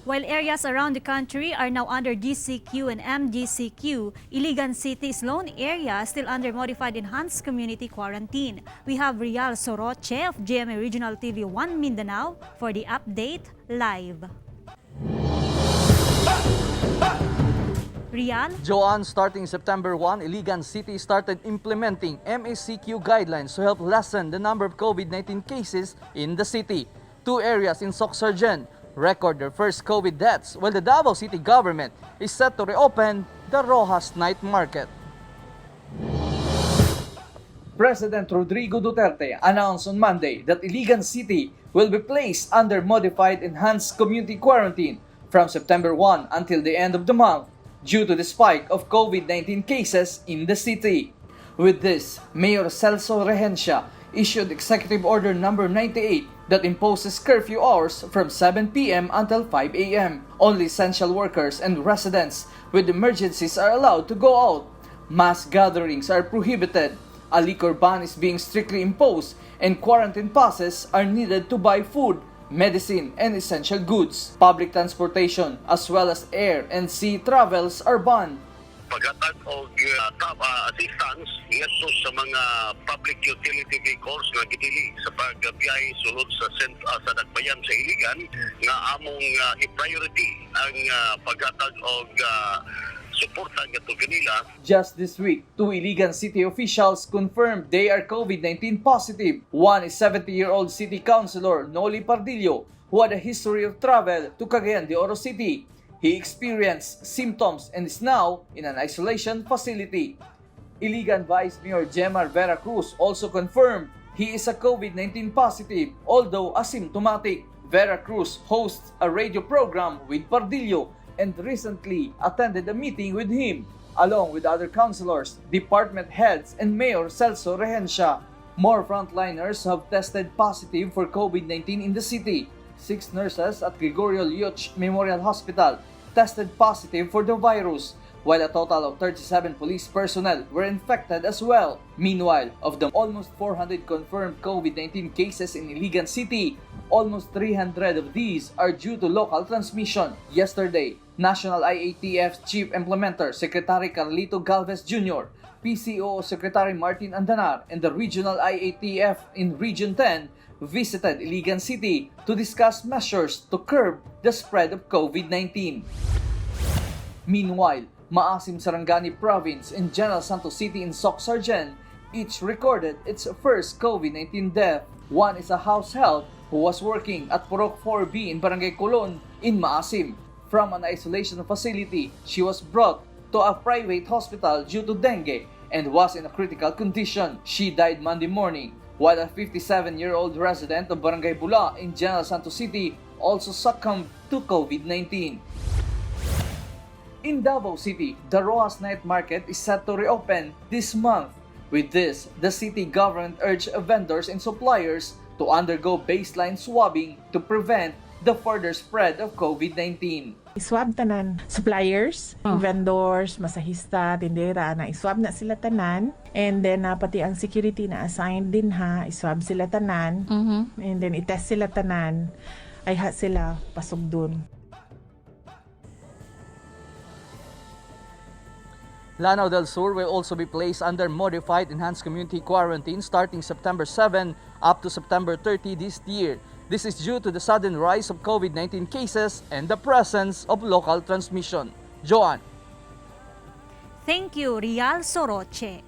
While areas around the country are now under GCQ and MGCQ, Iligan City's lone area is still under modified enhanced community quarantine. We have Rial Soroche of GMA Regional TV 1 Mindanao for the update live. Rian? Joanne, starting September 1, Iligan City started implementing MACQ guidelines to help lessen the number of COVID-19 cases in the city. Two areas in Socsargen record their first COVID deaths, while the Davao City government is set to reopen the Rojas Night Market. President Rodrigo Duterte announced on Monday that Iligan City will be placed under modified enhanced community quarantine from September 1 until the end of the month due to the spike of COVID-19 cases in the city. With this, Mayor Celso Rehencia issued Executive Order Number 98 that imposes curfew hours from 7 p.m. until 5 a.m. Only essential workers and residents with emergencies are allowed to go out. Mass gatherings are prohibited. A liquor ban is being strictly imposed, and quarantine passes are needed to buy food, medicine, and essential goods. Public transportation as well as air and sea travels are banned. Paghatag og assistance ngadto sa mga public utility vehicles nga gidili sa pagbiyahe sulod sa sa Dakbayan sa Iligan nga among i-priority ang paghatag og suporta ngadto kanila. Just this week, two Iligan City officials confirmed they are COVID-19 positive. One is 70-year-old City Councilor Noli Pardillo, who had a history of travel to Cagayan de Oro City. He experienced symptoms and is now in an isolation facility. Iligan Vice Mayor GMA Vera Cruz also confirmed he is a COVID-19 positive, although asymptomatic. Vera Cruz hosts a radio program with Pardillo and recently attended a meeting with him, along with other councilors, department heads, and Mayor Celso Rehencia. More frontliners have tested positive for COVID-19 in the city. 6 nurses at Gregorio Lioch Memorial Hospital tested positive for the virus, while a total of 37 police personnel were infected as well. Meanwhile, of the almost 400 confirmed COVID-19 cases in Iligan City, almost 300 of these are due to local transmission. Yesterday, National IATF Chief Implementer Secretary Carlito Galvez Jr., PCO Secretary Martin Andanar, and the Regional IATF in Region 10 visited Iligan City to discuss measures to curb the spread of COVID-19. Meanwhile, Maasim Sarangani Province and General Santos City in Socsargen each recorded its first COVID-19 death. One is a house help who was working at Purok 4B in Barangay Colon in Maasim. From an isolation facility, she was brought to a private hospital due to dengue and was in a critical condition. She died Monday morning, while a 57-year-old resident of Barangay Bula in General Santos City also succumbed to COVID-19. In Davao City, the Rojas Night Market is set to reopen this month. With this, the city government urged vendors and suppliers to undergo baseline swabbing to prevent the further spread of COVID-19. Iswab tanan suppliers, vendors, masahista, tindera na iswab na sila tanan, and then pati ang security na assigned din iswab sila tanan, and then itest sila tanan, ay sila pasog dun. Lanao del Sur will also be placed under modified enhanced community quarantine starting September 7 up to September 30 this year. This is due to the sudden rise of COVID-19 cases and the presence of local transmission. Joanne. Thank you, Rial Soroche.